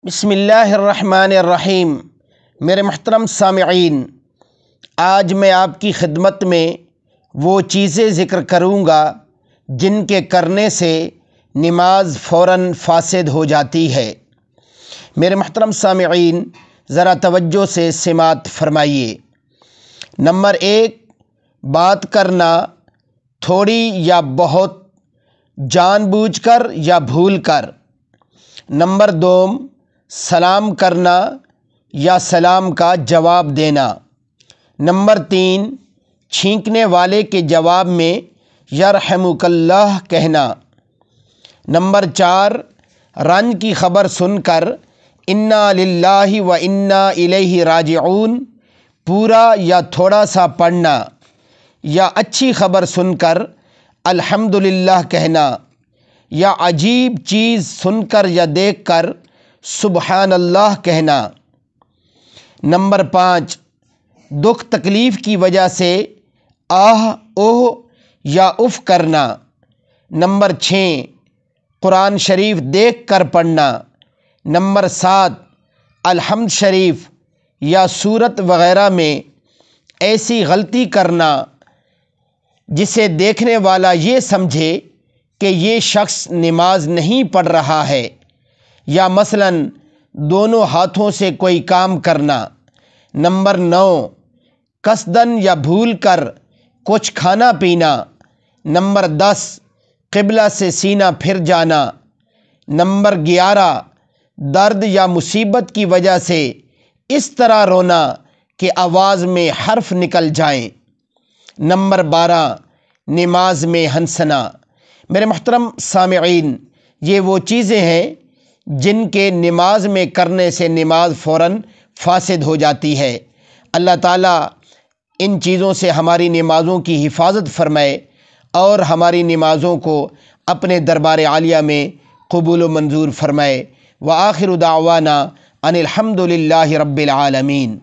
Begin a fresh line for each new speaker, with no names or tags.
بسم اللہ الرحمن الرحیم۔ میرے محترم سامعین، آج میں آپ کی خدمت میں وہ چیزیں ذکر کروں گا جن کے کرنے سے نماز فوراً فاسد ہو جاتی ہے۔ میرے محترم سامعین، ذرا توجہ سے سماعت فرمائیے۔ نمبر 1، بات کرنا تھوڑی یا بہت، جان بوجھ کر یا بھول کر۔ نمبر 2، سلام کرنا یا سلام کا جواب دینا۔ نمبر 3، چھینکنے والے کے جواب میں یرحمک اللہ کہنا۔ نمبر 4، رنج کی خبر سن کر انا للہ و انا الیہ راجعون پورا یا تھوڑا سا پڑھنا، یا اچھی خبر سن کر الحمدللہ کہنا، یا عجیب چیز سن کر یا دیکھ کر سبحان اللہ کہنا۔ نمبر 5، دکھ تکلیف کی وجہ سے آہ اوہ یا اف کرنا۔ نمبر 6، قرآن شریف دیکھ کر پڑھنا۔ نمبر 7، الحمد شریف یا سورت وغیرہ میں ایسی غلطی کرنا جسے دیکھنے والا یہ سمجھے کہ یہ شخص نماز نہیں پڑھ رہا ہے، یا مثلاً دونوں ہاتھوں سے کوئی کام کرنا۔ نمبر 9، قصداً یا بھول کر کچھ کھانا پینا۔ نمبر 10، قبلہ سے سینہ پھر جانا۔ نمبر 11، درد یا مصیبت کی وجہ سے اس طرح رونا کہ آواز میں حرف نکل جائیں۔ نمبر 12، نماز میں ہنسنا۔ میرے محترم سامعین، یہ وہ چیزیں ہیں جن کے نماز میں کرنے سے نماز فوراً فاسد ہو جاتی ہے۔ اللہ تعالیٰ ان چیزوں سے ہماری نمازوں کی حفاظت فرمائے اور ہماری نمازوں کو اپنے دربار عالیہ میں قبول و منظور فرمائے۔ وآخر دعوانا ان الحمد للہ رب العالمین۔